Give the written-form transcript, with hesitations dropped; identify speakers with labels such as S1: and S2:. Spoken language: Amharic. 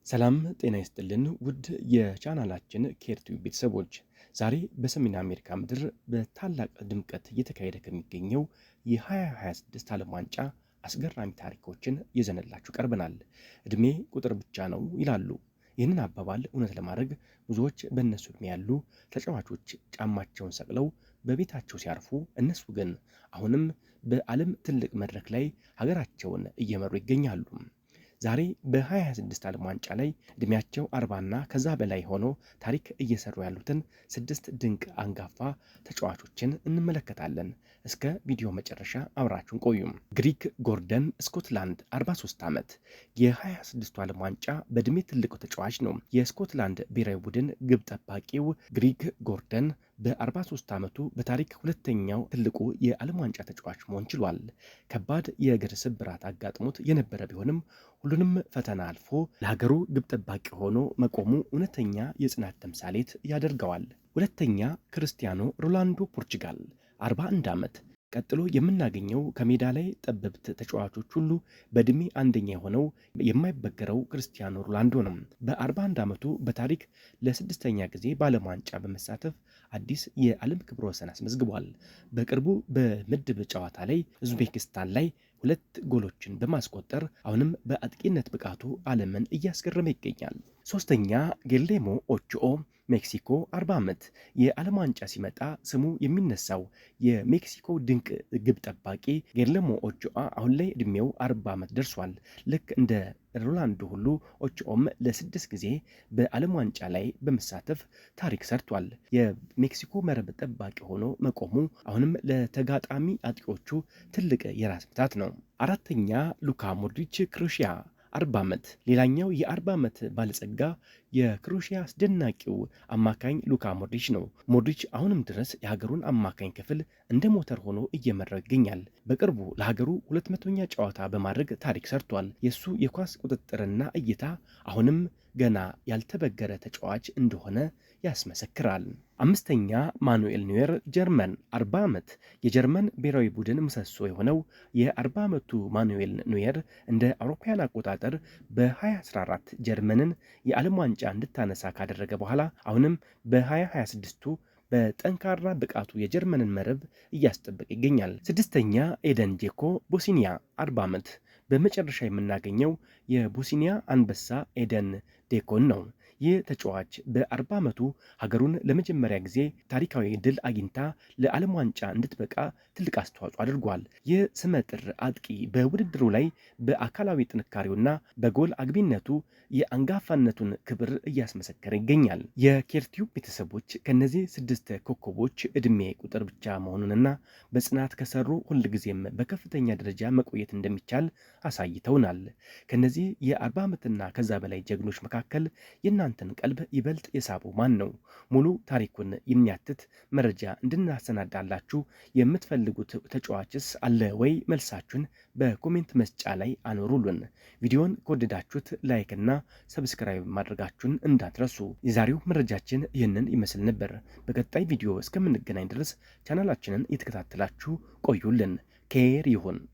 S1: ሰላም ጤና ይስጥልን ውድ የቻናላችን ኬርቲዩብ ቤተሰቦች፣ ዛሬ በሰሜን አሜሪካ ምድር በታላቅ ድምቀት እየተካሄደ ከሚገኘው የ2026 ዓለም ዋንጫ አስገራሚ ታሪኮችን ይዘንላችሁ ቀርበናል። እድሜ ቁጥር ብቻ ነው ይላሉ። ይህንን አባባል እውነት ለማድረግ ብዙዎች በእነሱ እድሜ ያሉ ተጫዋቾች ጫማቸውን ሰቅለው በቤታቸው ሲያርፉ፣ እነሱ ግን አሁንም በዓለም ትልቅ መድረክ ላይ ሀገራቸውን እየመሩ ይገኛሉ። ዛሬ በ2026 ዓለም ዋንጫ ላይ እድሜያቸው 40ና ከዛ በላይ ሆኖ ታሪክ እየሰሩ ያሉትን 6 ድንቅ አንጋፋ ተጫዋቾችን እንመለከታለን። እስከ ቪዲዮ መጨረሻ አብራችሁን ቆዩም። ግሪግ ጎርደን ስኮትላንድ 43 ዓመት የ26ቱ ዓለም ዋንጫ በእድሜ ትልቁ ተጫዋች ነው። የስኮትላንድ ብሔራዊ ቡድን ግብ ጠባቂው ግሪግ ጎርደን በ43 ዓመቱ በታሪክ ሁለተኛው ትልቁ የዓለም ዋንጫ ተጫዋች መሆን ችሏል። ከባድ የእግር ስብራት አጋጥሞት የነበረ ቢሆንም ሁሉንም ፈተና አልፎ ለሀገሩ ግብ ጠባቂ ሆኖ መቆሙ እውነተኛ የጽናት ተምሳሌት ያደርገዋል። ሁለተኛ ክርስቲያኖ ሮናልዶ ፖርቹጋል 41 ዓመት። ቀጥሎ የምናገኘው ከሜዳ ላይ ጠበብት ተጫዋቾች ሁሉ በእድሜ አንደኛ የሆነው የማይበገረው ክርስቲያኖ ሮናልዶ ነው። በ41 ዓመቱ በታሪክ ለስድስተኛ ጊዜ በዓለም ዋንጫ በመሳተፍ አዲስ የዓለም ክብረ ወሰን አስመዝግቧል። በቅርቡ በምድብ ጨዋታ ላይ ኡዝቤኪስታን ላይ 2 ጎሎችን በማስቆጠር አሁንም በአጥቂነት ብቃቱ ዓለምን እያስገረመ ይገኛል። ሶስተኛ ጌሌሞ ኦቾኦ ሜክሲኮ 40 ዓመት። የዓለም ዋንጫ ሲመጣ ስሙ የሚነሳው የሜክሲኮ ድንቅ ግብ ጠባቂ ጌሌሞ ኦቾአ አሁን ላይ እድሜው 40 ዓመት ደርሷል። ልክ እንደ ሮናልዶ ሁሉ ኦቾኦም ለ6 ጊዜ በዓለም ዋንጫ ላይ በመሳተፍ ታሪክ ሰርቷል። የሜክሲኮ መረብ ጠባቂ ሆኖ መቆሙ አሁንም ለተጋጣሚ አጥቂዎቹ ትልቅ የራስ ምታት ነው። አራተኛ ሉካ ሞድሪች ክሮሺያ 40 ዓመት። ሌላኛው የ40 ዓመት ባለጸጋ የክሮሺያ አስደናቂው አማካኝ ሉካ ሞድሪች ነው። ሞድሪች አሁንም ድረስ የሀገሩን አማካኝ ክፍል እንደ ሞተር ሆኖ እየመራው ይገኛል። በቅርቡ ለሀገሩ 200ኛ ጨዋታ በማድረግ ታሪክ ሰርቷል። የሱ የኳስ ቁጥጥርና እይታ አሁንም ገና ያልተበገረ ተጫዋች እንደሆነ ያስመሰክራል። አምስተኛ ማኑኤል ኖየር ጀርመን 40 ዓመት። የጀርመን ብሔራዊ ቡድን ምሰሶ የሆነው የ40 ዓመቱ ማኑኤል ኖየር እንደ አውሮፓውያን አቆጣጠር በ2014 ጀርመንን የዓለም ዋንጫ እንድታነሳ ካደረገ በኋላ አሁንም በ2026ቱ በጠንካራ ብቃቱ የጀርመንን መረብ እያስጠበቀ ይገኛል። ስድስተኛ ኤደን ጄኮ ቦስኒያ 40 ዓመት። በመጨረሻ የምናገኘው የቦስኒያ አንበሳ ኤደን ዴኮን ነው። ይህ ተጫዋች በ40 ዓመቱ ሀገሩን ለመጀመሪያ ጊዜ ታሪካዊ ድል አግኝታ ለዓለም ዋንጫ እንድትበቃ ትልቅ አስተዋጽኦ አድርጓል። ይህ ስመጥር አጥቂ በውድድሩ ላይ በአካላዊ ጥንካሬውና በጎል አግቢነቱ የአንጋፋነቱን ክብር እያስመሰከረ ይገኛል። የኬርቲዩብ ቤተሰቦች ከነዚህ 6 ኮከቦች ዕድሜ ቁጥር ብቻ መሆኑንና በጽናት ከሰሩ ሁልጊዜም በከፍተኛ ደረጃ መቆየት እንደሚቻል አሳይተውናል። ከነዚህ የ40 ዓመትና ከዛ በላይ ጀግኖች መካከል የእናንተን ቀልብ ይበልጥ የሳቡ ማን ነው? ሙሉ ታሪኩን የሚያትት መረጃ እንድናሰናዳላችሁ የምትፈልጉት ተጫዋችስ አለ ወይ? መልሳችሁን በኮሜንት መስጫ ላይ አኖሩልን። ቪዲዮን ከወደዳችሁት ላይክና ሰብስክራይብ ማድረጋችሁን እንዳትረሱ። የዛሬው መረጃችን ይህንን ይመስል ነበር። በቀጣይ ቪዲዮ እስከምንገናኝ ድረስ ቻናላችንን እየተከታተላችሁ ቆዩልን። ኬር ይሁን።